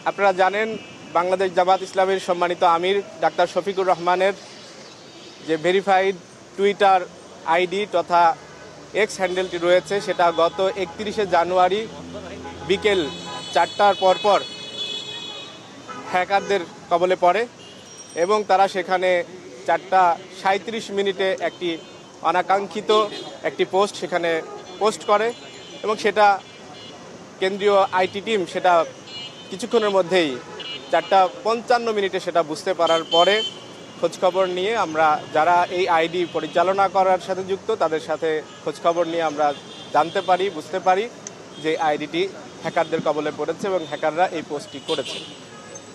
আপনারা জানেন বাংলাদেশ জামাত ইসলামীর সম্মানিত আমির ডাক্তার শফিকুর রহমানের যে ভেরিফাইড টুইটার আইডি তথা এক্স হ্যান্ডেলটি রয়েছে, সেটা গত 31শে জানুয়ারি বিকেল 4টার পরপর হ্যাকারদের কবলে পড়ে এবং তারা সেখানে 4:37 একটি অনাকাঙ্ক্ষিত একটি পোস্ট সেখানে পোস্ট করে এবং সেটা কেন্দ্রীয় আইটি টিম সেটা কিছুক্ষণের মধ্যেই 4:55 সেটা বুঝতে পারার পরে খোঁজখবর নিয়ে আমরা যারা এই আইডি পরিচালনা করার সাথে যুক্ত তাদের সাথে খোঁজখবর নিয়ে আমরা জানতে পারি, বুঝতে পারি যে আইডিটি হ্যাকারদের কবলে পড়েছে এবং হ্যাকাররা এই পোস্টটি করেছে।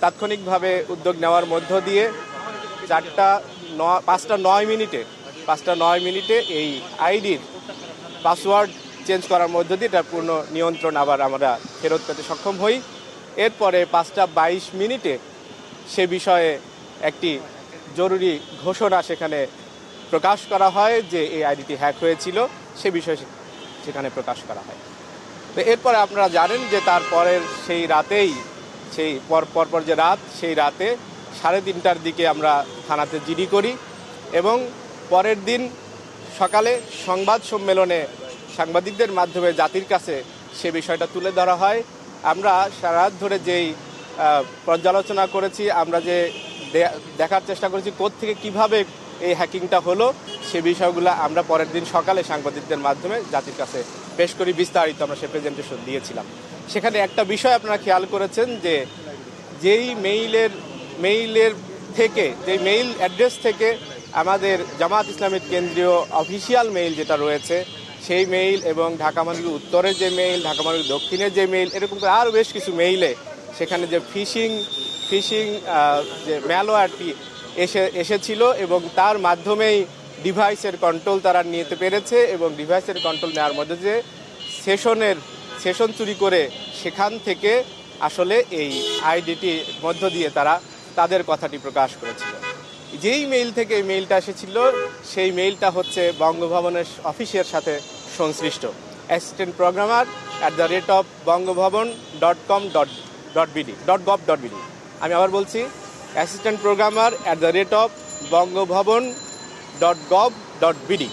তাৎক্ষণিকভাবে উদ্যোগ নেওয়ার মধ্য দিয়ে 5:09 এই আইডির পাসওয়ার্ড চেঞ্জ করার মধ্য দিয়ে এটার পূর্ণ নিয়ন্ত্রণ আবার আমরা ফেরত পেতে সক্ষম হই। এরপরে 5:22 সে বিষয়ে একটি জরুরি ঘোষণা সেখানে প্রকাশ করা হয় যে এই আইডিটি হ্যাক হয়েছিল, সে বিষয়ে সেখানে প্রকাশ করা হয়। তো এরপরে আপনারা জানেন যে তারপরের সেই রাতেই সেই পরপর যে রাত, সেই রাতে 3:30টার দিকে আমরা থানাতে জিডি করি এবং পরের দিন সকালে সংবাদ সম্মেলনে সাংবাদিকদের মাধ্যমে জাতির কাছে সে বিষয়টা তুলে ধরা হয়। আমরা সারা রাত ধরে যেই পর্যালোচনা করেছি, আমরা যে দেখার চেষ্টা করেছি কোত্থেকে কিভাবে এই হ্যাকিংটা হলো, সে বিষয়গুলো আমরা পরের দিন সকালে সাংবাদিকদের মাধ্যমে জাতির কাছে পেশ করি, বিস্তারিত আমরা সে প্রেজেন্টেশন দিয়েছিলাম। সেখানে একটা বিষয় আপনারা খেয়াল করেছেন যে যেই মেইলের থেকে, যেই মেইল অ্যাড্রেস থেকে আমাদের জামাত ইসলামের কেন্দ্রীয় অফিসিয়াল মেইল যেটা রয়েছে সেই মেইল এবং ঢাকা মহানগরী উত্তরের যে মেইল, ঢাকা মহানগরী দক্ষিণের যে মেইল, এরকম করে আরও বেশ কিছু মেইলে সেখানে যে ফিশিং যে ম্যালওয়্যারটি এসেছিল এবং তার মাধ্যমেই ডিভাইসের কন্ট্রোল তারা নিতে পেরেছে এবং ডিভাইসের কন্ট্রোল নেওয়ার মধ্যে যে সেশন চুরি করে সেখান থেকে আসলে এই আইডিটির মধ্য দিয়ে তারা তাদের কথাটি প্রকাশ করেছিল। যেই মেইল থেকে এই মেইলটা এসেছিল সেই মেইলটা হচ্ছে বঙ্গভবনের অফিসের সাথে সংশ্লিষ্ট অ্যাসিস্ট্যান্ট প্রোগ্রামার @bongobhavon.com.bd। আমি আবার বলছি, অ্যাসিস্ট্যান্ট প্রোগ্রামার @bongobhavon.gov.bd।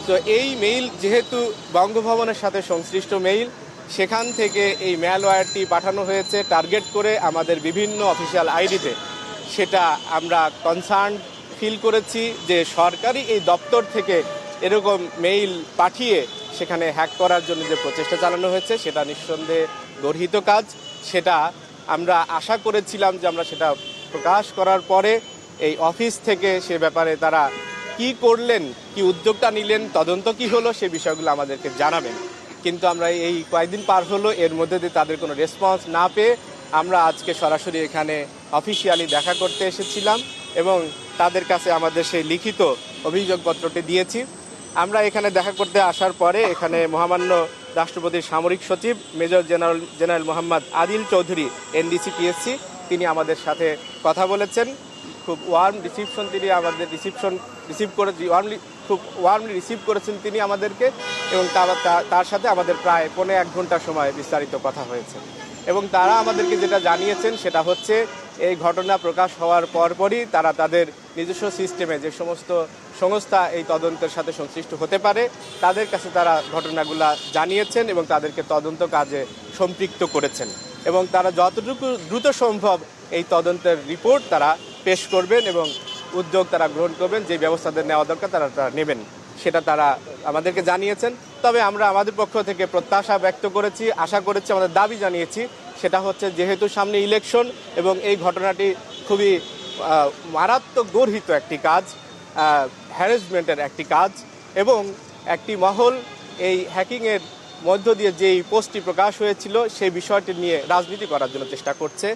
তো এই মেইল যেহেতু বঙ্গভবনের সাথে সংশ্লিষ্ট মেইল, সেখান থেকে এই ম্যালওয়্যারটি পাঠানো হয়েছে টার্গেট করে আমাদের বিভিন্ন অফিসিয়াল আইডিতে। সেটা আমরা কনসার্ন ফিল করেছি যে সরকারি এই দপ্তর থেকে এরকম মেইল পাঠিয়ে সেখানে হ্যাক করার জন্য যে প্রচেষ্টা চালানো হয়েছে সেটা নিঃসন্দেহে গর্হিত কাজ। সেটা আমরা আশা করেছিলাম যে আমরা সেটা প্রকাশ করার পরে এই অফিস থেকে সে ব্যাপারে তারা কি করলেন, কি উদ্যোগটা নিলেন, তদন্ত কি হলো, সে বিষয়গুলো আমাদেরকে জানাবেন। কিন্তু আমরা এই কয়েকদিন পার হলো, এর মধ্যে দিয়ে তাদের কোনো রেসপন্স না পেয়ে আমরা আজকে সরাসরি এখানে অফিসিয়ালি দেখা করতে এসেছিলাম এবং তাদের কাছে আমাদের সেই লিখিত অভিযোগপত্রটি দিয়েছি। আমরা এখানে দেখা করতে আসার পরে এখানে মহামান্য রাষ্ট্রপতির সামরিক সচিব major general Mohammad Adil Chowdhury NDC PSC তিনি আমাদের সাথে কথা বলেছেন। খুব ওয়ার্ম রিসিপশন তিনি আমাদের খুব ওয়ার্মলি রিসিভ করেছেন তিনি আমাদেরকে এবং তার সাথে আমাদের প্রায় 1.5 ঘন্টা সময় বিস্তারিত কথা হয়েছে এবং তারা আমাদেরকে যেটা জানিয়েছেন সেটা হচ্ছে এই ঘটনা প্রকাশ হওয়ার পরপরই তারা তাদের নিজস্ব সিস্টেমে যে সমস্ত সংস্থা এই তদন্তের সাথে সংশ্লিষ্ট হতে পারে তাদের কাছে তারা ঘটনাগুলা জানিয়েছেন এবং তাদেরকে তদন্ত কাজে সম্পৃক্ত করেছেন এবং তারা যতটুকু দ্রুত সম্ভব এই তদন্তের রিপোর্ট তারা পেশ করবেন এবং উদ্যোগ তারা গ্রহণ করবেন, যে ব্যবস্থা নেওয়া দরকার তারা নেবেন, সেটা তারা আমাদেরকে জানিয়েছেন। তবে আমরা আমাদের পক্ষ থেকে প্রত্যাশা ব্যক্ত করেছি, আশা করেছি, আমাদের দাবি জানিয়েছি, সেটা হচ্ছে যেহেতু সামনে ইলেকশন এবং এই ঘটনাটি খুবই মারাত্মক গর্হিত একটি কাজ, হ্যারাসমেন্টের একটি কাজ এবং একটি মহল এই হ্যাকিংয়ের মধ্য দিয়ে যেই পোস্টটি প্রকাশ হয়েছিল সেই বিষয়টি নিয়ে রাজনীতি করার জন্য চেষ্টা করছে,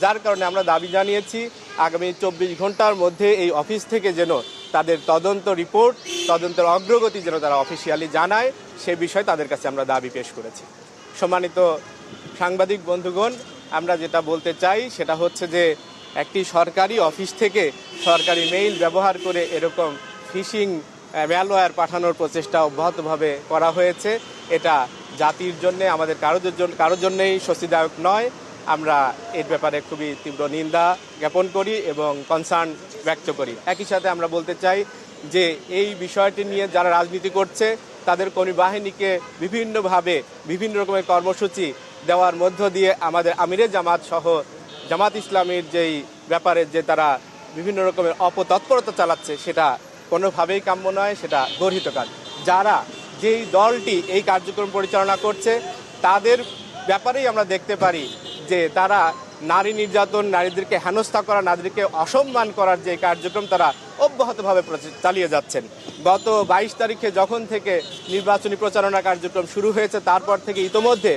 যার কারণে আমরা দাবি জানিয়েছি আগামী 24 ঘন্টার মধ্যে এই অফিস থেকে যেন তাদের তদন্ত রিপোর্ট, তদন্তের অগ্রগতি যেন তারা অফিসিয়ালি জানায়, সে বিষয়ে তাদের কাছে আমরা দাবি পেশ করেছি। সম্মানিত সাংবাদিক বন্ধুগণ, আমরা যেটা বলতে চাই সেটা হচ্ছে যে একটি সরকারি অফিস থেকে সরকারি মেইল ব্যবহার করে এরকম ফিশিং ম্যালওয়্যার পাঠানোর প্রচেষ্টা অব্যাহতভাবে করা হয়েছে। এটা জাতির জন্যে, আমাদের কারোর জন্যই স্বস্তিদায়ক নয় আমরা এর ব্যাপারে খুবই তীব্র নিন্দা জ্ঞাপন করি এবং কনসার্ন ব্যক্ত করি। একই সাথে আমরা বলতে চাই যে এই বিষয়টি নিয়ে যারা রাজনীতি করছে তাদের কর্মী বাহিনীকে বিভিন্নভাবে বিভিন্ন রকমের কর্মসূচি দেওয়ার মধ্য দিয়ে আমাদের আমিরে জামাত সহ জামাত ইসলামীর যেই ব্যাপারে যে তারা বিভিন্ন রকমের অপতৎপরতা চালাচ্ছে সেটা কোনোভাবেই কাম্য নয়, সেটা গর্হিত কাজ। যারা যেই দলটি এই কার্যক্রম পরিচালনা করছে তাদের ব্যাপারেই আমরা দেখতে পারি যে তারা নারী নির্যাতন, নারীদেরকে হেনস্থা করা, নারীদেরকে অসম্মান করার যে কার্যক্রম তারা অব্যাহতভাবে চালিয়ে যাচ্ছেন। গত 22 তারিখে যখন থেকে নির্বাচনী প্রচারণা কার্যক্রম শুরু হয়েছে তারপর থেকে ইতোমধ্যে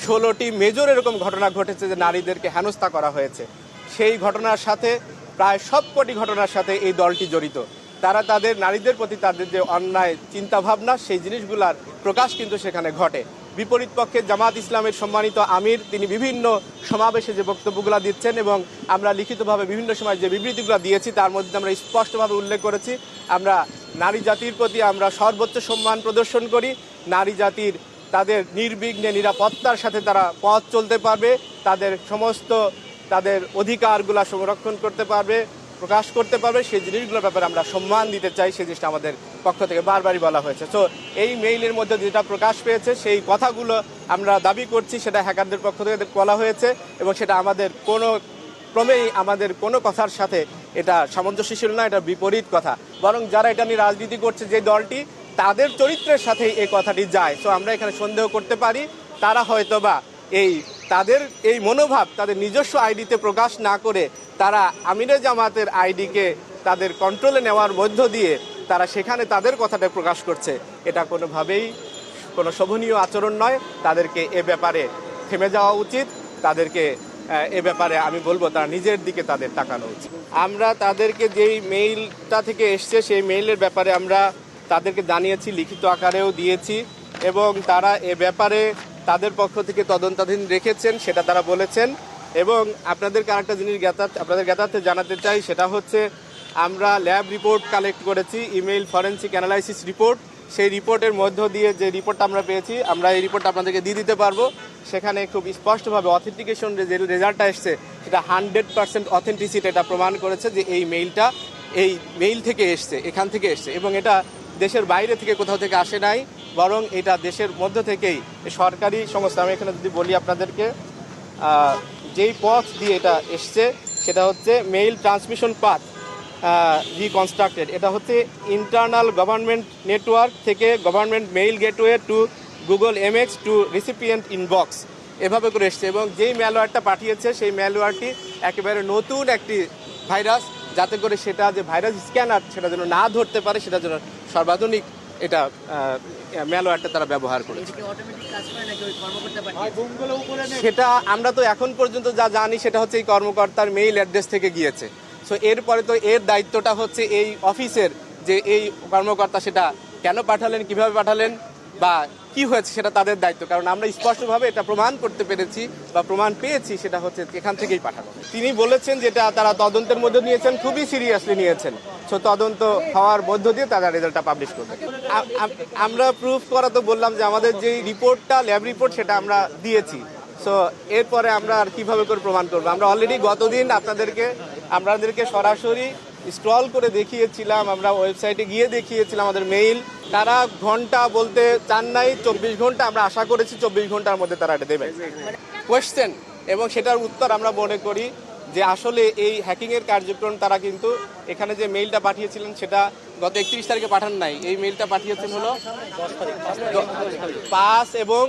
16টি মেজর এরকম ঘটনা ঘটেছে যে নারীদেরকে হেনস্থা করা হয়েছে। সেই ঘটনার সাথে প্রায় সবকটি ঘটনার সাথে এই দলটি জড়িত। তারা তাদের নারীদের প্রতি তাদের যে অন্যায় চিন্তাভাবনা সেই জিনিসগুলার প্রকাশ কিন্তু সেখানে ঘটে। বিপরীত পক্ষে জামাত ইসলামের সম্মানিত আমির তিনি বিভিন্ন সমাবেশে যে বক্তব্যগুলো দিচ্ছেন এবং আমরা লিখিতভাবে বিভিন্ন সময় যে বিবৃতিগুলো দিয়েছি তার মধ্যে আমরা স্পষ্টভাবে উল্লেখ করেছি আমরা নারী জাতির প্রতি আমরা সর্বোচ্চ সম্মান প্রদর্শন করি। নারী জাতির তাদের নির্বিঘ্নে নিরাপত্তার সাথে তারা পথ চলতে পারবে, তাদের সমস্ত তাদের অধিকারগুলো সংরক্ষণ করতে পারবে, প্রকাশ করতে পারবে, সেই জিনিসগুলোর ব্যাপারে আমরা সম্মান দিতে চাই। সেই জিনিসটা আমাদের পক্ষ থেকে বারবারই বলা হয়েছে। তো এই মেইলের মধ্যে যেটা প্রকাশ পেয়েছে সেই কথাগুলো আমরা দাবি করছি সেটা হ্যাকারদের পক্ষ থেকে বলা হয়েছে এবং সেটা আমাদের কোনো ক্রমেই আমাদের কোনো কথার সাথে এটা সামঞ্জস্যশীল না, এটা বিপরীত কথা। বরং যারা এটা নিয়ে রাজনীতি করছে যে দলটি তাদের চরিত্রের সাথে এই কথাটি যায়। তো আমরা এখানে সন্দেহ করতে পারি তারা হয়তোবা তাদের এই মনোভাব তাদের নিজস্ব আইডিতে প্রকাশ না করে তারা আমিরে জামাতের আইডিকে তাদের কন্ট্রোলে নেওয়ার মধ্য দিয়ে তারা সেখানে তাদের কথাটা প্রকাশ করছে। এটা কোনোভাবেই কোনো শোভনীয় আচরণ নয়। তাদেরকে এ ব্যাপারে থেমে যাওয়া উচিত। তাদেরকে এ ব্যাপারে আমি বলবো তারা নিজের দিকে তাদের তাকানো উচিত। আমরা তাদেরকে যেই মেইলটা থেকে এসছে সেই মেইলের ব্যাপারে আমরা তাদেরকে জানিয়েছি, লিখিত আকারেও দিয়েছি এবং তারা এ ব্যাপারে তাদের পক্ষ থেকে তদন্তাধীন রেখেছেন সেটা তারা বলেছেন। এবং আপনাদেরকে আরেকটা জিনিস আপনাদের জ্ঞাতার্থে জানাতে চাই, সেটা হচ্ছে আমরা ল্যাব রিপোর্ট কালেক্ট করেছি, ইমেইল ফরেনসিক অ্যানালাইসিস রিপোর্ট। সেই রিপোর্টের মধ্য দিয়ে যে রিপোর্টটা আমরা পেয়েছি আমরা এই রিপোর্টটা আপনাদেরকে দিয়ে দিতে পারবো। সেখানে খুব স্পষ্টভাবে অথেন্টিকেশন যে রেজাল্টটা এসছে সেটা 100% অথেন্টিসিটি এটা প্রমাণ করেছে যে এই মেইলটা এই মেইল থেকে এসছে, এখান থেকে এসছে এবং এটা দেশের বাইরে থেকে কোথাও থেকে আসে নাই, বরং এটা দেশের মধ্য থেকেই সরকারি সংস্থা। আমি এখানে যদি বলি আপনাদেরকে যেই পথ দিয়ে এটা এসছে সেটা হচ্ছে মেইল ট্রান্সমিশন পাথ রিকনস্ট্রাক্টেড। এটা হচ্ছে ইন্টারনাল গভর্নমেন্ট নেটওয়ার্ক থেকে government mail gateway to Google MX to recipient inbox এভাবে করে এসছে। এবং যেই ম্যালওয়্যারটা পাঠিয়েছে সেই ম্যালওয়্যারটি একেবারে নতুন একটি ভাইরাস, যাতে করে সেটা যে ভাইরাস স্ক্যানার সেটা যেন না ধরতে পারে সেটা যেন সর্বাধুনিক এটা ম্যালওয়্যারটা তারা ব্যবহার করেছে। সেটা আমরা তো এখন পর্যন্ত যা জানি সেটা হচ্ছে এই কর্মকর্তার মেইল অ্যাড্রেস থেকে গিয়েছে। সো এরপরে তো এর দায়িত্বটা হচ্ছে এই অফিসের, যে এই কর্মকর্তা সেটা কেন পাঠালেন, কিভাবে পাঠালেন বা কি হয়েছে সেটা তাদের দায়িত্ব। কারণ আমরা স্পষ্টভাবে এটা প্রমাণ করতে পেরেছি বা প্রমাণ পেয়েছি সেটা হচ্ছে এখান থেকেই পাঠানো। তিনি বলেছেন যেটা তারা তদন্তের মধ্যে নিয়েছেন, খুবই সিরিয়াসলি নিয়েছেন। সো তদন্ত হওয়ার মধ্য দিয়ে তারা রেজাল্টটা পাবলিশ করবে। আমরা প্রুফ করা তো বললাম যে আমাদের যেই রিপোর্টটা ল্যাব রিপোর্ট সেটা আমরা দিয়েছি। সো এরপরে আমরা আর কিভাবে করে প্রমাণ করবো? আমরা অলরেডি গতদিন আপনাদেরকে সরাসরি স্ক্রল করে দেখিয়েছিলাম, আমরা ওয়েবসাইটে গিয়ে দেখিয়েছিলাম আমাদের মেইল। তারা ঘন্টা বলতে চান নাই, 24 ঘন্টা আমরা আশা করেছি 24 ঘন্টার মধ্যে তারা এটা দেবে কোয়েশ্চেন। এবং সেটার উত্তর আমরা মনে করি যে আসলে এই হ্যাকিংয়ের কার্যক্রম তারা কিন্তু এখানে যে মেইলটা পাঠিয়েছিলেন সেটা গত 31 তারিখে পাঠান নাই। এই মেইলটা পাঠিয়েছেন হলো 5 এবং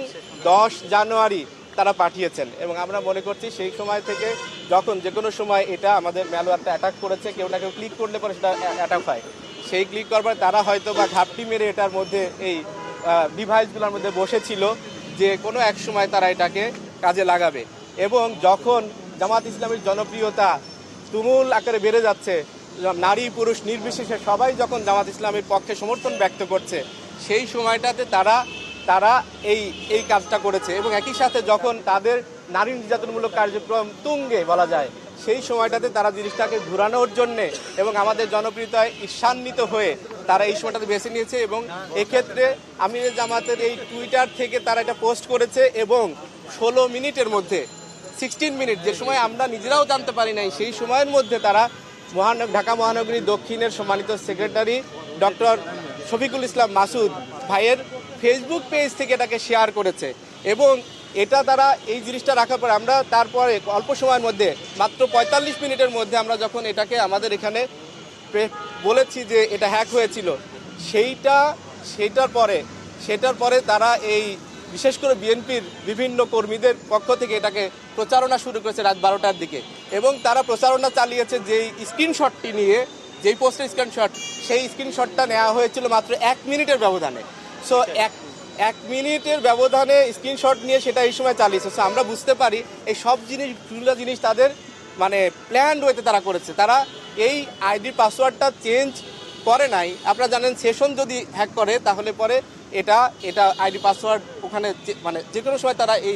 10 জানুয়ারি তারা পাঠিয়েছেন। এবং আমরা মনে করছি সেই সময় থেকে যখন যে কোনো সময় এটা আমাদের ম্যালওয়্যারটা অ্যাটাক করেছে, কেউ না কেউ ক্লিক করলে পরে সেটা অ্যাটাক হয়। সেই ক্লিক করবার তারা হয়তো বা ঘাপটি মেরে এটার মধ্যে এই ডিভাইসগুলোর মধ্যে বসেছিল যে কোনো এক সময় তারা এটাকে কাজে লাগাবে। এবং যখন জামাত ইসলামের জনপ্রিয়তা তুমুল আকারে বেড়ে যাচ্ছে, নারী পুরুষ নির্বিশেষে সবাই যখন জামাত ইসলামের পক্ষে সমর্থন ব্যক্ত করছে, সেই সময়টাতে তারা এই কাজটা করেছে। এবং একই সাথে যখন তাদের নারী নির্যাতনমূলক কার্যক্রম তুঙ্গে বলা যায়, সেই সময়টাতে তারা জিনিসটাকে ঘুরানোর জন্যে এবং আমাদের জনপ্রিয়তায় ঈর্ষান্বিত হয়ে তারা এই সময়টাতে বেছে নিয়েছে। এবং এক্ষেত্রে আমিরে জামাতের এই টুইটার থেকে তারা এটা পোস্ট করেছে এবং 16 মিনিটের মধ্যে 16 মিনিট, যে সময় আমরা নিজেরাও জানতে পারি নাই, সেই সময়ের মধ্যে তারা ঢাকা মহানগরী দক্ষিণের সম্মানিত সেক্রেটারি ডক্টর শফিকুল ইসলাম মাসুদ ভাইয়ের ফেসবুক পেজ থেকে এটাকে শেয়ার করেছে। এবং এটা তারা এই জিনিসটা রাখার পর আমরা তারপরে অল্প সময়ের মধ্যে মাত্র 45 মিনিটের মধ্যে আমরা যখন এটাকে আমাদের এখানে বলেছি যে এটা হ্যাক হয়েছিল, সেটার পরে তারা এই বিশেষ করে বিএনপির বিভিন্ন কর্মীদের পক্ষ থেকে এটাকে প্রচারণা শুরু করেছে রাত 12টার দিকে। এবং তারা প্রচারণা চালিয়েছে যেই স্ক্রিনশটটি নিয়ে, যেই পোস্টের স্ক্রিনশট, সেই স্ক্রিনশটটা নেওয়া হয়েছিল মাত্র 1 মিনিটের ব্যবধানে। সো এক মিনিটের ব্যবধানে স্ক্রিনশট নিয়ে সেটা এই সময় চালিয়েছে। সো আমরা বুঝতে পারি এই সব জিনিস তাদের মানে প্ল্যান ওয়েতে তারা করেছে। তারা এই আইডি পাসওয়ার্ডটা চেঞ্জ করে নাই। আপনারা জানেন সেশন যদি হ্যাক করে তাহলে পরে এটা আইডি পাসওয়ার্ড ওখানে মানে যে কোনো সময় তারা এই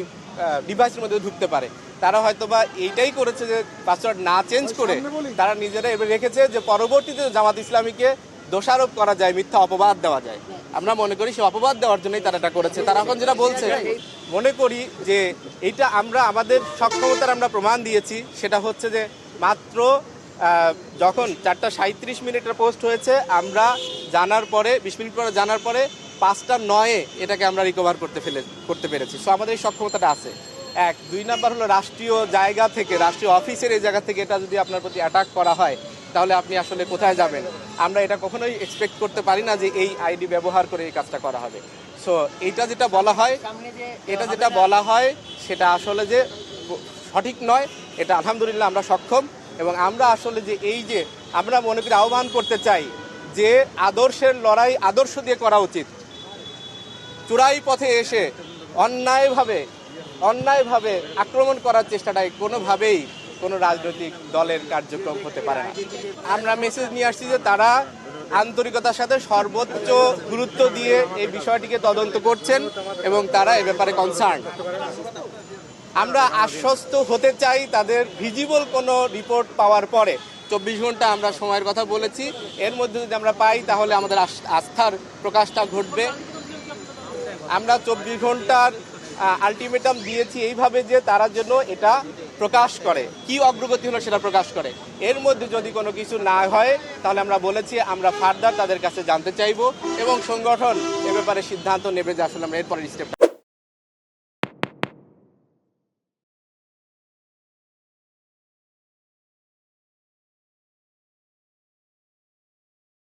ডিভাইসের মধ্যে ঢুকতে পারে। তারা হয়তোবা এইটাই করেছে যে পাসওয়ার্ড না চেঞ্জ করে তারা নিজেরা এবার রেখেছে যে পরবর্তীতে জামাত ইসলামীকে দোষারোপ করা যায়, মিথ্যা অপবাদ দেওয়া যায়। আমরা মনে করি সেই অপবাদ দেওয়ার জন্যই তারা এটা করেছে। তারা এখন যেটা বলছে, মনে করি যে এইটা আমরা আমাদের সক্ষমতার আমরা প্রমাণ দিয়েছি। সেটা হচ্ছে যে মাত্র যখন 4:37 মিনিটের পোস্ট হয়েছে, আমরা জানার পরে 20 মিনিট পরে জানার পরে 5:09 এটাকে আমরা রিকভার করতে পেরেছি। সো আমাদের এই সক্ষমতাটা আছে। 2 নাম্বার হলো রাষ্ট্রীয় জায়গা থেকে, রাষ্ট্রীয় অফিসের এই জায়গা থেকে এটা যদি আপনার প্রতি অ্যাটাক করা হয় তাহলে আপনি আসলে কোথায় যাবেন? আমরা এটা কখনোই এক্সপেক্ট করতে পারি না যে এই আইডি ব্যবহার করে এই কাজটা করা হবে। সো এটা যেটা বলা হয় সেটা আসলে যে সঠিক নয়। এটা আলহামদুলিল্লাহ আমরা সক্ষম। এবং আমরা আসলে যে এই যে আমরা মনে করি আহ্বান করতে চাই যে আদর্শের লড়াই আদর্শ দিয়ে করা উচিত। চূড়াই পথে এসে অন্যায়ভাবে আক্রমণ করার চেষ্টাটাই কোনোভাবেই কোনো রাজনৈতিক দলের কার্যক্রম হতে পারে না। আমরা মেসেজ নিয়ে আসছি যে তারা আন্তরিকতার সাথে সর্বোচ্চ গুরুত্ব দিয়ে এই বিষয়টিকে তদন্ত করছেন এবং তারা এ ব্যাপারে কনসার্ন। আমরা আশ্বস্ত হতে চাই তাদের ভিজিবল কোনো রিপোর্ট পাওয়ার পরে। 24 ঘন্টা আমরা সময়ের কথা বলেছি, এর মধ্যে যদি আমরা পাই তাহলে আমাদের আস্থার প্রকাশটা ঘটবে। আমরা 24 ঘন্টার আলটিমেটাম দিয়েছি এইভাবে যে তারা যেন এটা প্রকাশ করে, কি অগ্রগতি হলো সেটা প্রকাশ করে। এর মধ্যে যদি কোনো কিছু না হয় তাহলে আমরা বলেছি আমরা ফার্দার তাদের কাছে জানতে চাইব এবং সংগঠন এ ব্যাপারে সিদ্ধান্ত নেবে যে আসলে আমরা এরপরের স্টেপটা